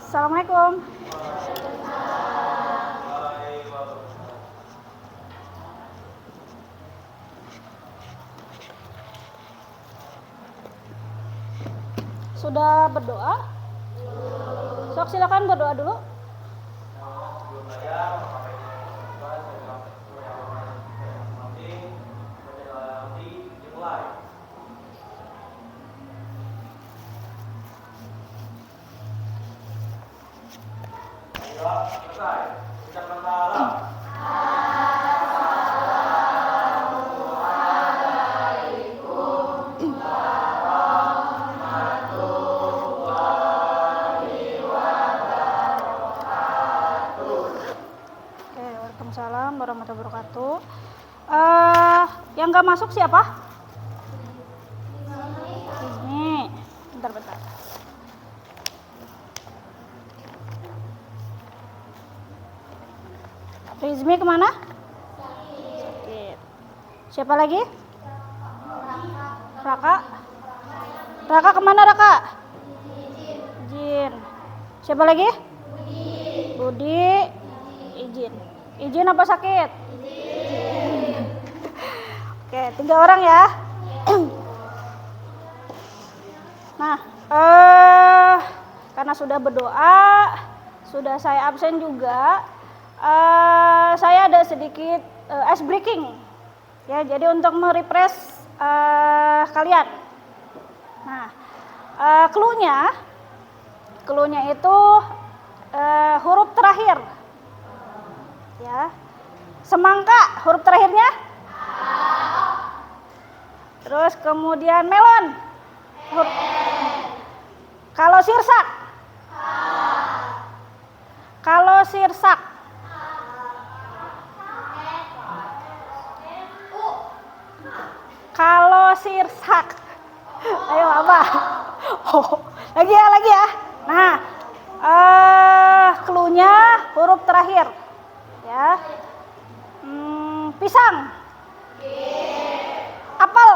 Assalamualaikum. Sudah berdoa? Sok silakan berdoa dulu. Waalaikumsalam warahmatullahi wabarakatuh. Yang nggak masuk siapa? Ini, bentar. Rizmi kemana? Sakit. Siapa lagi? Raka kemana Raka? Izin. Siapa lagi? Budi. Izin apa sakit? Oke, 3 orang ya. Nah, karena sudah berdoa, sudah saya absen juga, saya ada sedikit ice breaking, ya. Jadi untuk merefresh kalian. Nah, clue-nya itu huruf terakhir. Ya, semangka huruf terakhirnya terus kemudian melon kalau sirsak ayo apa lagi ya. Nah, clue-nya huruf terakhir. Ya, pisang, apel,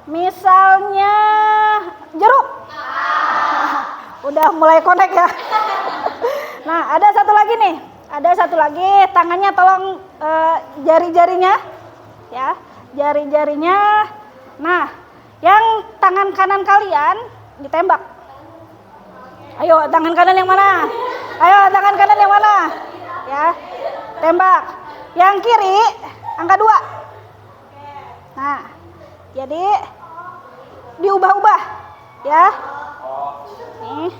misalnya jeruk. Udah mulai connect ya. Nah, ada satu lagi, tangannya tolong jari-jarinya, ya, jari-jarinya. Nah, yang tangan kanan kalian ditembak. Ayo, tangan kanan yang mana? Ya, tembak. Yang kiri angka 2. Nah, jadi diubah-ubah ya. Nih.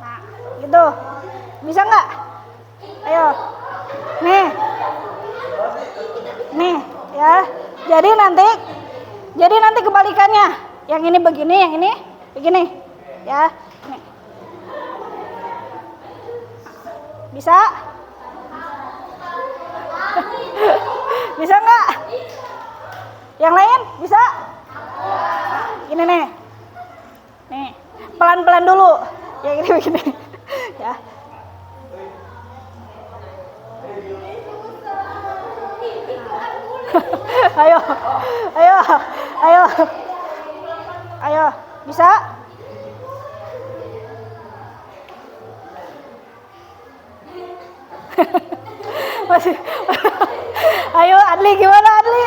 Nah, gitu. Bisa nggak? Ayo. Nih, ya. Jadi nanti kebalikannya. Yang ini begini, yang ini begini. Ya. Nih. Bisa? Bisa nggak? Yang lain bisa? Gini nih, pelan-pelan dulu. Ya begini, ya. Ayo, bisa? Masih. Ayo Adli, gimana Adli?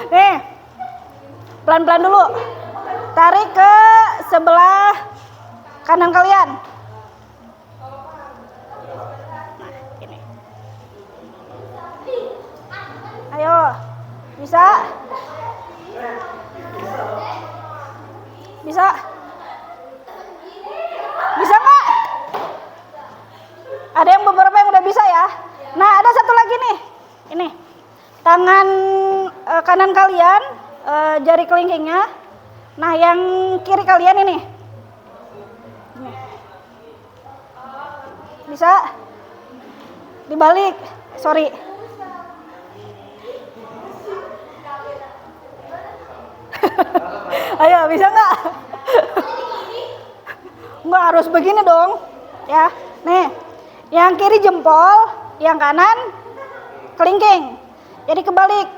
Nih, pelan-pelan dulu. Tarik ke sebelah kanan kalian. Nah, ini. Ayo, bisa? Bisa? Bisa nggak? Ada yang beberapa yang udah bisa ya. Nah, ada satu lagi nih. Ini. Tangan kanan kalian, jari kelingkingnya. Nah, yang kiri kalian ini. Bisa? Dibalik. Sorry. Ayo, bisa nggak? Nggak harus begini dong. Ya, nih. Yang kiri jempol, yang kanan kelingking. Jadi kebalik.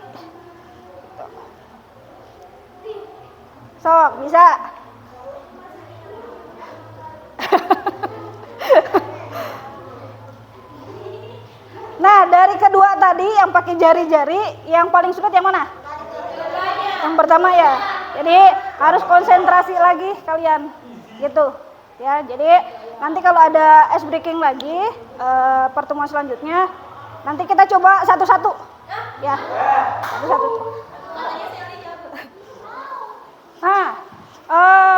Sok, bisa. Nah, dari kedua tadi yang pakai jari-jari, yang paling sulit yang mana? Yang pertama ya. Jadi harus konsentrasi lagi kalian, gitu. Ya, jadi nanti kalau ada ice breaking lagi pertemuan selanjutnya, nanti kita coba satu-satu. Ya, satu-satu. Nah,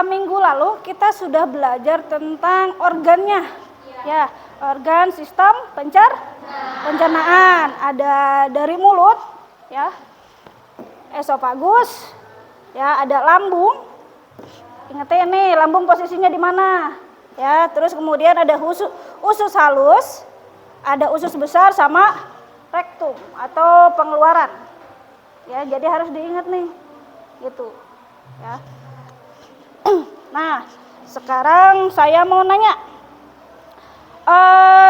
minggu lalu kita sudah belajar tentang organnya. Ya, organ sistem pencernaan. Ada dari mulut, ya, esofagus, ya, ada lambung. Ingetin nih, lambung posisinya di mana? Ya, terus kemudian ada usus halus, ada usus besar sama rektum atau pengeluaran. Ya, jadi harus diingat nih, gitu. Ya. Nah, sekarang saya mau nanya,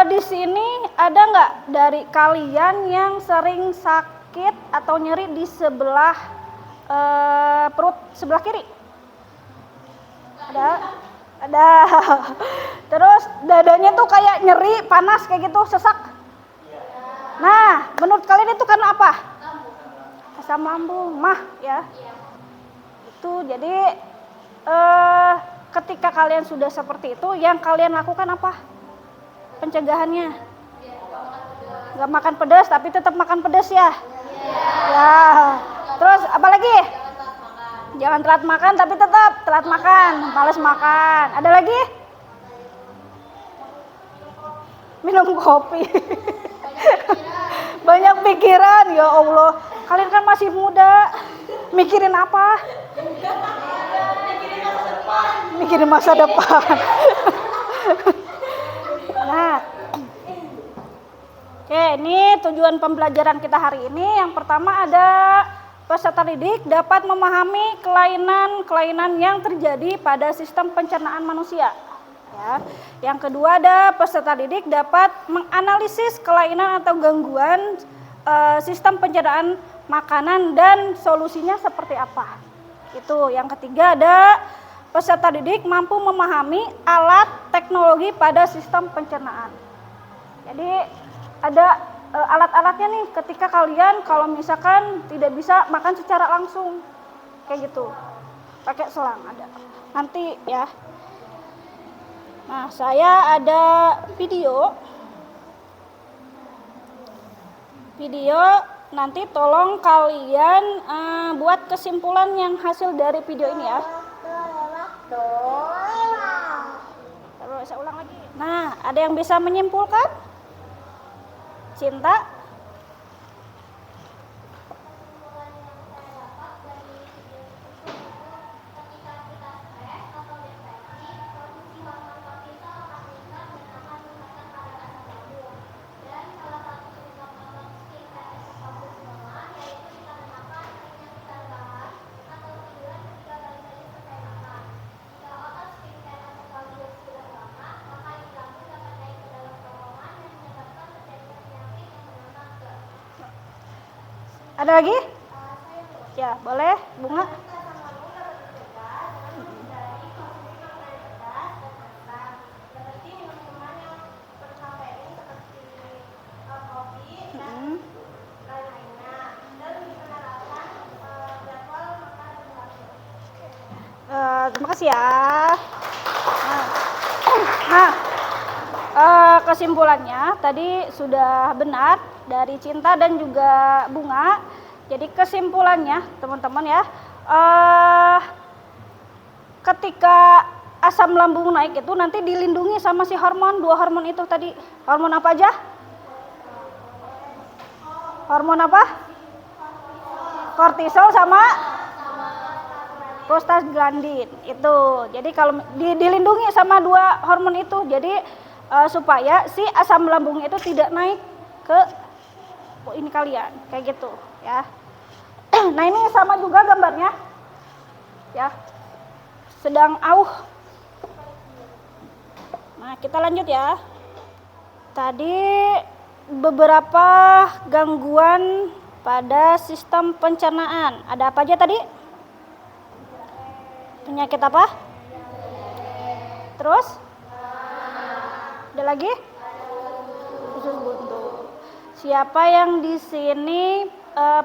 di sini ada nggak dari kalian yang sering sakit atau nyeri di sebelah perut sebelah kiri? Ada. Terus dadanya tuh kayak nyeri, panas kayak gitu, sesak. Nah, menurut kalian itu karena apa? Asam lambung, mah ya. Itu jadi ketika kalian sudah seperti itu, yang kalian lakukan apa? Pencegahannya? Gak makan pedas, tapi tetap makan pedas ya. Ya. Terus apa lagi? Jangan telat makan, tapi tetap telat makan, males makan. Ada lagi? Minum kopi. Banyak pikiran, ya Allah. Kalian kan masih muda. Mikirin apa? Mikirin masa depan. Nah, oke, ini tujuan pembelajaran kita hari ini. Yang pertama ada peserta didik dapat memahami kelainan-kelainan yang terjadi pada sistem pencernaan manusia. Ya. Yang kedua ada peserta didik dapat menganalisis kelainan atau gangguan sistem pencernaan makanan dan solusinya seperti apa. Itu. Yang ketiga ada peserta didik mampu memahami alat teknologi pada sistem pencernaan. Jadi ada alat-alatnya nih ketika kalian kalau misalkan tidak bisa makan secara langsung kayak gitu, pakai selang ada nanti ya. Nah, saya ada video nanti tolong kalian buat kesimpulan yang hasil dari video ini ya. Terus saya ulang lagi. Nah, ada yang bisa menyimpulkan? Cinta? Ada lagi? Ya, boleh, Bunga. Terima kasih ya. Kesimpulannya tadi sudah benar dari Cinta dan juga Bunga. Jadi kesimpulannya teman-teman ya, ketika asam lambung naik itu nanti dilindungi sama si hormon, 2 hormon itu tadi. Hormon apa aja? Hormon apa? Kortisol sama prostaglandin itu. Jadi kalau dilindungi sama 2 hormon itu, jadi supaya si asam lambung itu tidak naik ke ini kalian, kayak gitu ya. Nah, ini sama juga gambarnya ya, sedang auh. Nah, kita lanjut ya. Tadi beberapa gangguan pada sistem pencernaan. Ada apa aja tadi? Penyakit apa? Terus? Ada lagi? Usus buntu. Siapa yang di sini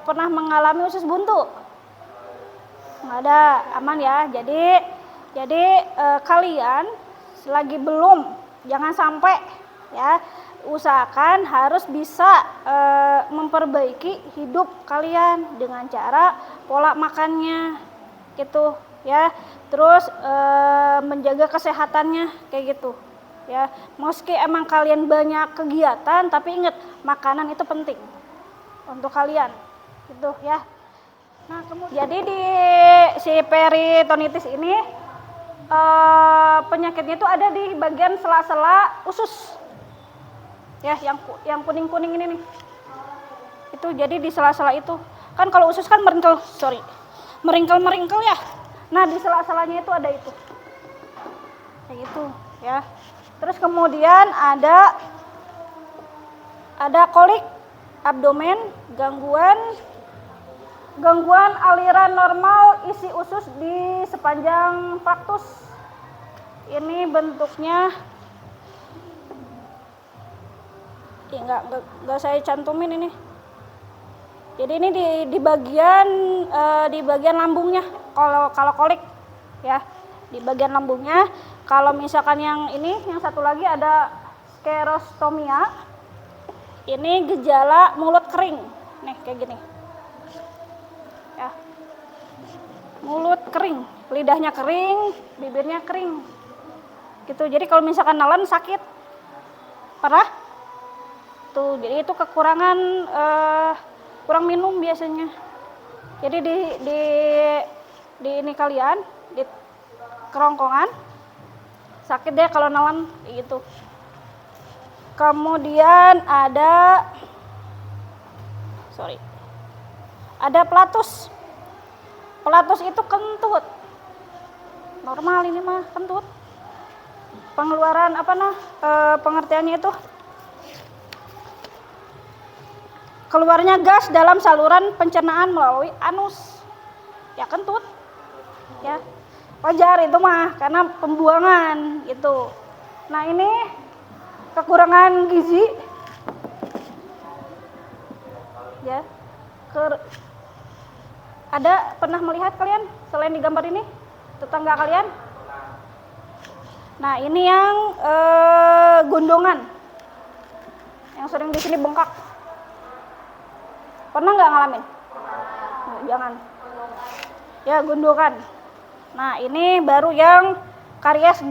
pernah mengalami usus buntu? Nggak ada, aman ya. Jadi kalian selagi belum, jangan sampai ya, usahakan harus bisa memperbaiki hidup kalian dengan cara pola makannya gitu ya, terus menjaga kesehatannya kayak gitu ya. Meski emang kalian banyak kegiatan, tapi ingat makanan itu penting untuk kalian gitu ya. Nah, jadi di si peritonitis ini penyakitnya itu ada di bagian sela-sela usus ya, yang kuning-kuning ini nih. Itu jadi di sela-sela itu kan, kalau usus kan meringkel ya. Nah, di sela-selanya itu ada itu kayak gitu ya. Terus kemudian ada kolik abdomen, gangguan aliran normal isi usus di sepanjang faktus. Ini bentuknya nggak saya cantumin ini. Jadi ini di bagian lambungnya kalau kolik ya, di bagian lambungnya. Kalau misalkan yang satu lagi ada skerostomia, ini gejala mulut kering nih kayak gini ya, mulut kering, lidahnya kering, bibirnya kering gitu. Jadi kalau misalkan nelen sakit parah tuh, jadi itu kekurangan kurang minum biasanya. Jadi di ini kalian di kerongkongan sakit deh kalau nelen gitu. Kemudian ada pelatus. Pelatus itu kentut. Normal ini mah kentut. Pengeluaran pengertiannya itu keluarnya gas dalam saluran pencernaan melalui anus. Ya kentut. Ya. Wajar itu mah karena pembuangan gitu. Nah, ini kekurangan gizi ya. Ada pernah melihat kalian selain di gambar ini tetangga kalian? Nah, ini yang gondongan yang sering di sini bengkak. Pernah nggak ngalamin? Oh, jangan ya, gondongan. Nah, ini baru yang karies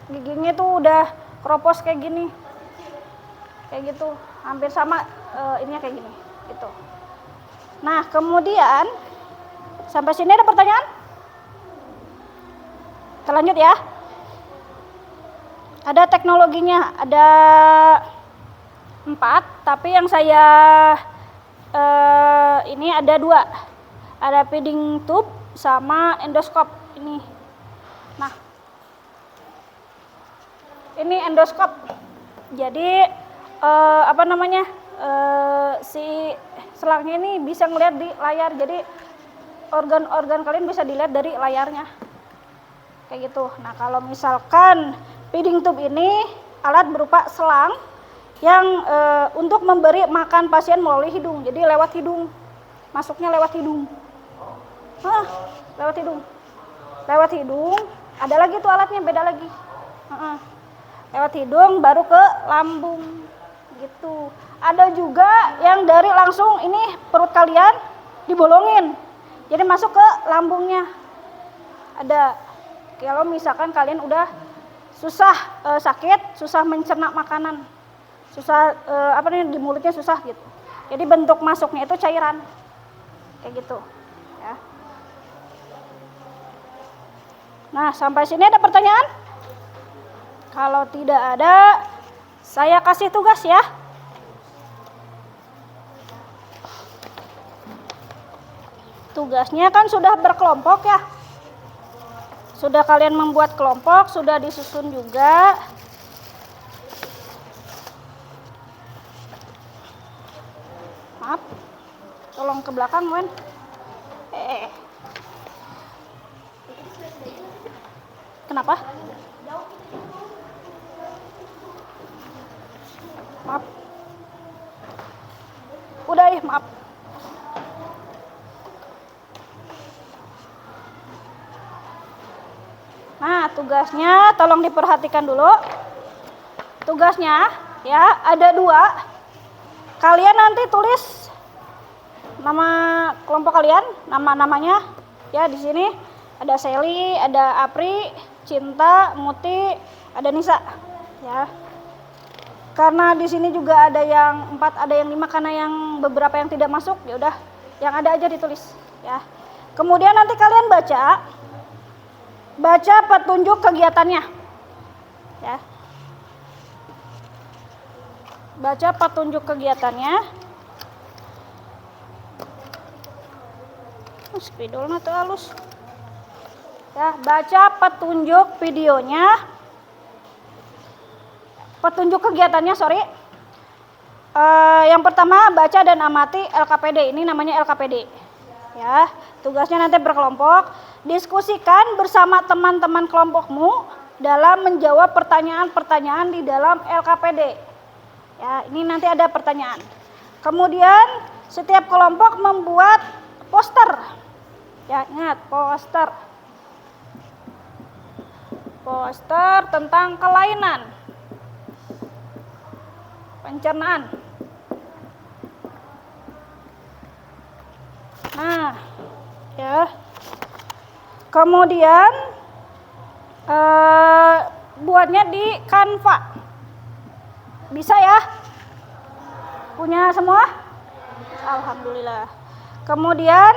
giginya tuh udah keropos kayak gini, kayak gitu, hampir sama ininya kayak gini gitu. Nah, kemudian sampai sini ada pertanyaan? Kita lanjut ya. Ada teknologinya, ada 4, tapi yang saya ini ada 2, ada feeding tube sama endoskop ini. Nah, ini endoskop. Jadi si selangnya ini bisa ngelihat di layar. Jadi organ-organ kalian bisa dilihat dari layarnya kayak gitu. Nah, kalau misalkan feeding tube ini alat berupa selang yang untuk memberi makan pasien melalui hidung. Jadi lewat hidung, masuknya lewat hidung. Lewat hidung. Ada lagi tuh alatnya, beda lagi. Lewat hidung baru ke lambung gitu. Ada juga yang dari langsung ini perut kalian dibolongin, jadi masuk ke lambungnya. Ada. Kalau misalkan kalian udah susah sakit, susah mencerna makanan, susah di mulutnya susah gitu. Jadi bentuk masuknya itu cairan kayak gitu ya. Nah, sampai sini ada pertanyaan? Kalau tidak ada, saya kasih tugas ya. Tugasnya kan sudah berkelompok ya. Sudah kalian membuat kelompok, sudah disusun juga. Maaf, tolong ke belakang, Wen. Kenapa? Maaf. Udah ya, maaf. Nah, tugasnya tolong diperhatikan dulu. Tugasnya ya ada 2. Kalian nanti tulis nama kelompok kalian, nama-namanya ya di sini. Ada Sally, ada Apri, Cinta, Muti, ada Nisa. Ya. Karena di sini juga ada yang 4, ada yang 5 karena yang beberapa yang tidak masuk, ya udah yang ada aja ditulis ya. Kemudian nanti kalian baca petunjuk kegiatannya. Ya. Baca petunjuk kegiatannya. Spidolnya tuh halus. Ya, baca petunjuk videonya. Petunjuk kegiatannya, sorry. Yang pertama baca dan amati LKPD. Ini namanya LKPD. Ya, tugasnya nanti berkelompok. Diskusikan bersama teman-teman kelompokmu dalam menjawab pertanyaan-pertanyaan di dalam LKPD. Ya, ini nanti ada pertanyaan. Kemudian setiap kelompok membuat poster. Ya, ingat poster. Poster tentang kelainan pencernaan. Nah, ya. Kemudian buatnya di Canva. Bisa ya? Punya semua? Alhamdulillah. Kemudian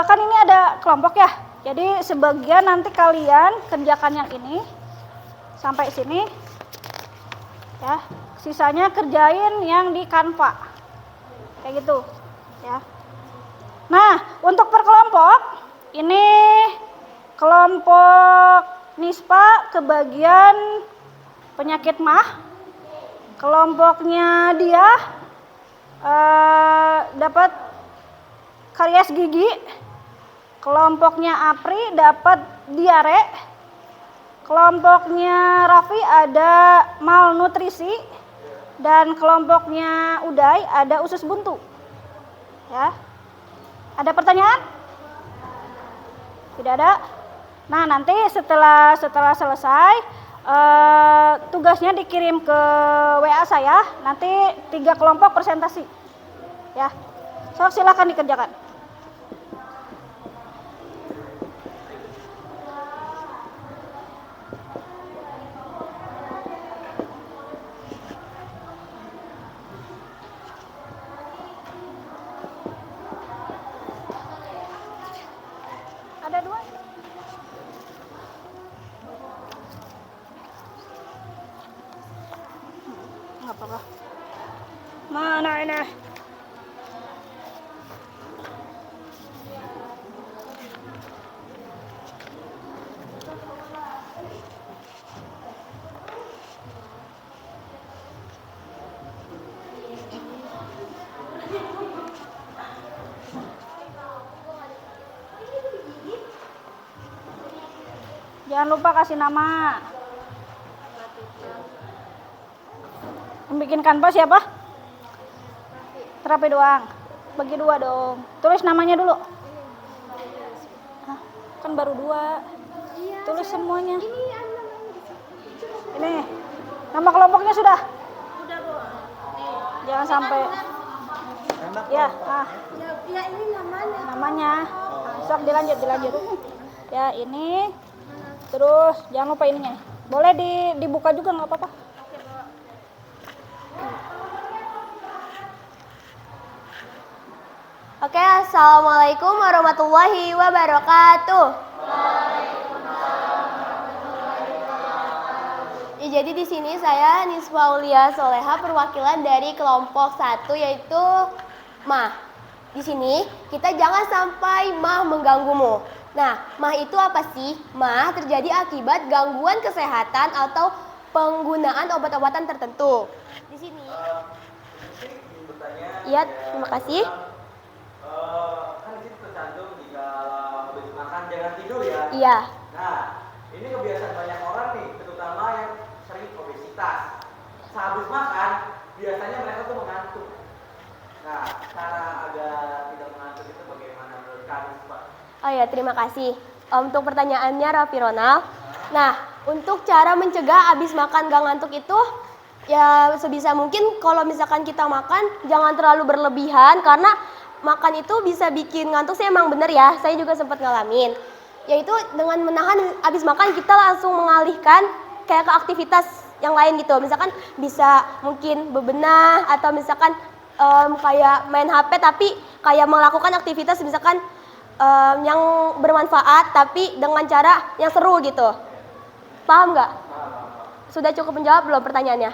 kan ini ada kelompok ya. Jadi sebagian nanti kalian kerjakan yang ini sampai sini. Ya, sisanya kerjain yang di Canva. Kayak gitu, ya. Nah, untuk per kelompok ini kelompok NISPA kebagian penyakit MAH. Kelompoknya dia dapat karies gigi. Kelompoknya Apri dapat diare. Kelompoknya Raffi ada malnutrisi dan kelompoknya Uday ada usus buntu. Ya. Ada pertanyaan? Tidak ada? Nah, nanti setelah selesai tugasnya dikirim ke WA saya, nanti 3 kelompok presentasi. Ya. So, silakan dikerjakan. Ada 2? Enggak apa-apa. Mana ini? Jangan lupa kasih nama. Yang bikin Canva siapa? Terapi doang. Bagi 2 dong. Tulis namanya dulu. Hah, kan baru 2. Tulis semuanya. Ini. Nama kelompoknya sudah? Sudah, Bu. Jangan sampai. Ya, Ya ini namanya. Namanya. Nah, sok dilanjut. Ya, ini. Terus jangan lupa ininya. Boleh dibuka juga nggak apa-apa. Oke, assalamualaikum warahmatullahi wabarakatuh. Ya, jadi di sini saya Niswa Aulia Soleha, perwakilan dari kelompok 1 yaitu MAH. Di sini kita jangan sampai MAH mengganggumu. Nah, MAH itu apa sih? MAH terjadi akibat gangguan kesehatan atau penggunaan obat-obatan tertentu. Di sini. Iya, terima kasih. Kan di situ tercantum jika habis makan jangan tidur ya. Iya. Nah, ini kebiasaan banyak orang nih, terutama yang sering obesitas. sehabis makan biasanya mereka tuh mengantuk. Nah, cara agar tidak mengantuk itu bagaimana menurut kalian, Pak? Oh ya, terima kasih untuk pertanyaannya Raffi Ronald. Nah, untuk cara mencegah abis makan gak ngantuk itu, ya sebisa mungkin kalau misalkan kita makan jangan terlalu berlebihan, karena makan itu bisa bikin ngantuk sih, emang bener ya, saya juga sempat ngalamin. Yaitu dengan menahan abis makan kita langsung mengalihkan kayak ke aktivitas yang lain gitu. Misalkan bisa mungkin bebenah atau misalkan kayak main HP tapi kayak melakukan aktivitas misalkan yang bermanfaat tapi dengan cara yang seru gitu. Paham nggak? Sudah cukup menjawab belum pertanyaannya?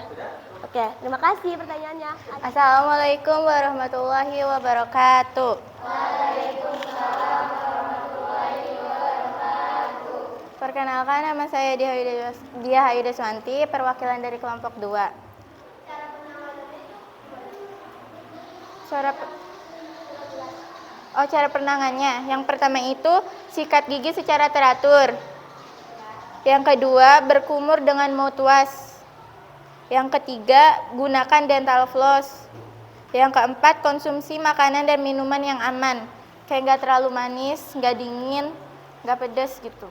Oke, terima kasih pertanyaannya. Assalamualaikum warahmatullahi wabarakatuh. Perkenalkan, nama saya Dia Haida Swanti, perwakilan dari kelompok 2. Cara penanganannya. Yang pertama itu sikat gigi secara teratur. Yang kedua, berkumur dengan mouthwash. Yang ketiga, gunakan dental floss. Yang keempat, konsumsi makanan dan minuman yang aman. Kayak nggak terlalu manis, nggak dingin, nggak pedas gitu.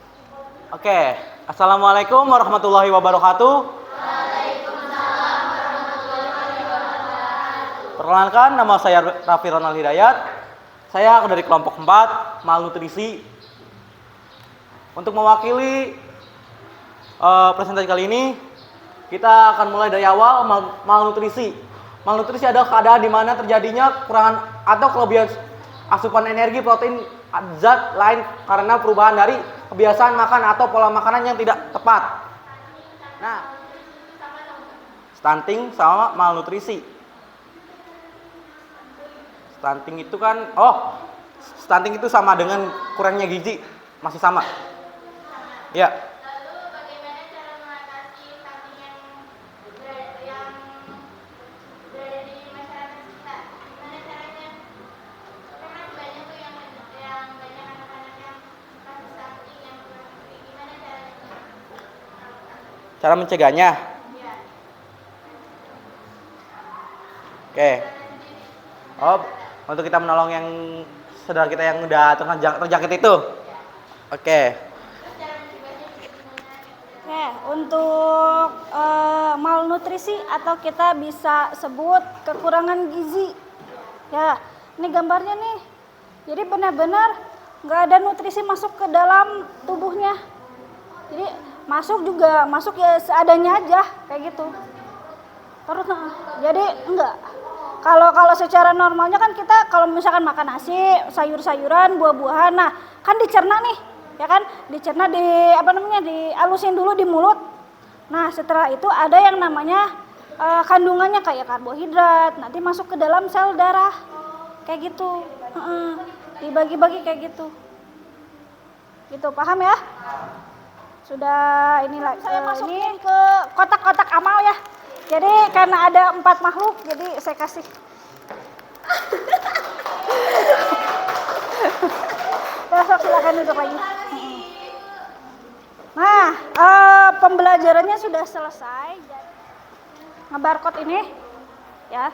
Oke, Assalamualaikum warahmatullahi wabarakatuh. Perkenalkan, nama saya Raffi Ronald Hidayat. Saya dari kelompok 4, malnutrisi. Untuk mewakili presentasi kali ini, kita akan mulai dari awal malnutrisi. Malnutrisi adalah keadaan di mana terjadinya kekurangan atau kelebihan asupan energi, protein, zat lain karena perubahan dari kebiasaan makan atau pola makanan yang tidak tepat. Nah, stunting sama malnutrisi. Stunting itu kan, stunting itu sama dengan kurangnya gizi, masih sama. Ya. Lalu bagaimana cara mengatasi stunting yang berada di masyarakat kita? Gimana caranya? Karena banyak tuh yang banyak anak-anak yang kasus stunting yang kurang. Gimana caranya? Cara mencegahnya. Ya. Oke. Untuk kita menolong yang saudara kita yang udah terjangkit itu. Oke. Untuk malnutrisi atau kita bisa sebut kekurangan gizi. Ya, ini gambarnya nih. Jadi benar-benar nggak ada nutrisi masuk ke dalam tubuhnya. Jadi masuk ya seadanya aja kayak gitu. Terus jadi enggak. Kalau secara normalnya kan kita kalau misalkan makan nasi, sayur-sayuran, buah-buahan, nah kan dicerna nih, ya kan? Dicerna dialusin dulu di mulut. Nah, setelah itu ada yang namanya kandungannya kayak karbohidrat, nanti masuk ke dalam sel darah. Kayak gitu. Dibagi-bagi kayak gitu. Gitu, paham ya? Sudah inilah saya masukin ke kotak-kotak amal ya. Jadi karena ada 4 makhluk, jadi saya kasih. Besok silakan duduk lagi. Nah, pembelajarannya sudah selesai. Ngebarcode ini, ya.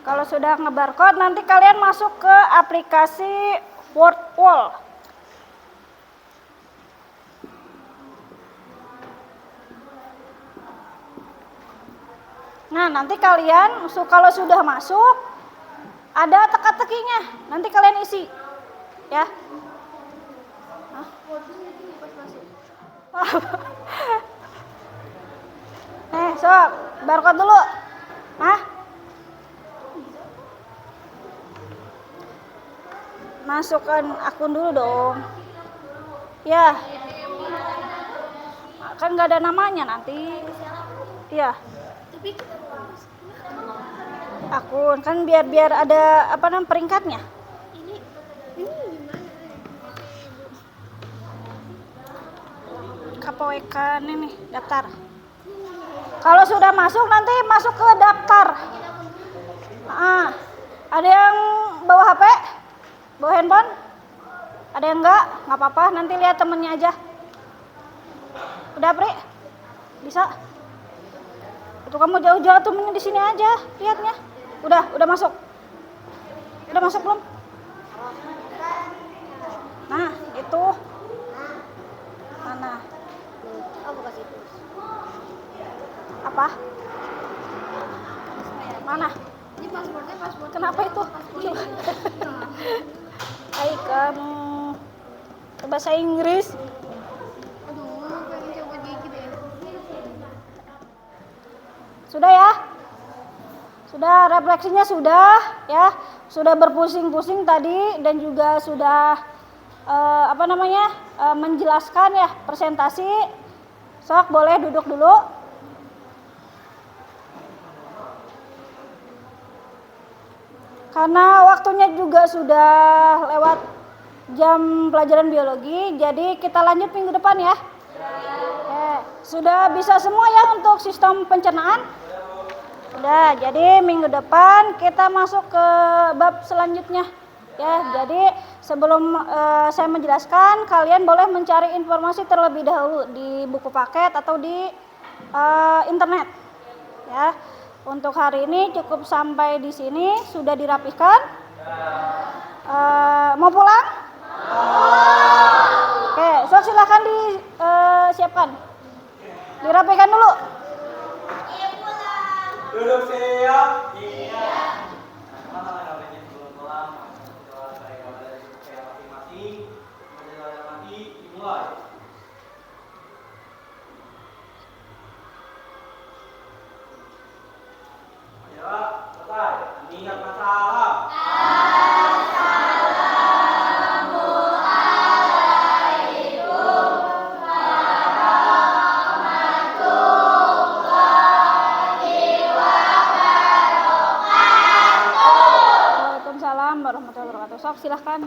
Kalau sudah ngebarcode, nanti kalian masuk ke aplikasi WordWall. Nah, nanti kalian kalau sudah masuk ada teka-tekinya. Nanti kalian isi. Ya. Sob, barcode dulu. Masukkan akun dulu dong. Ya. Kan nggak ada namanya nanti. Iya. Akun kan biar ada peringkatnya. Ini KPWK nih daftar. Kalau sudah masuk nanti masuk ke daftar. Ada yang bawa HP? Bawa handphone? Ada yang enggak apa-apa, nanti lihat temennya aja. Udah, Pri? Bisa? Itu kamu jauh-jauh tuh mending di sini aja lihatnya. Udah masuk. Udah masuk belum? Nah, itu. Mana? Oh, bukan situ. Apa? Mana? Ini paspornya paspor. Kenapa itu? Hai kamu. Bahasa Inggris. Aduh, pengen coba gigi deh. Sudah ya? Sudah, refleksinya sudah ya. Sudah berpusing-pusing tadi dan juga sudah menjelaskan ya presentasi. Sok boleh duduk dulu. Karena waktunya juga sudah lewat jam pelajaran biologi, jadi kita lanjut minggu depan ya. Sudah bisa semua ya untuk sistem pencernaan? Sudah, jadi minggu depan kita masuk ke bab selanjutnya. Ya, jadi sebelum saya menjelaskan, kalian boleh mencari informasi terlebih dahulu di buku paket atau di internet. Ya, untuk hari ini cukup sampai di sini, sudah dirapihkan. Mau pulang? Oke, so silakan disiapkan. Dirapikan dulu. Duduk siap. Iya. Mana kabarnya sebelum pulang? Saya dari saya masing-masing. Perjalanan nanti dimulai. Ayo, selesai. Ingat masalah. Waalaikumsalam warahmatullahi wabarakatuh. Sok silahkan.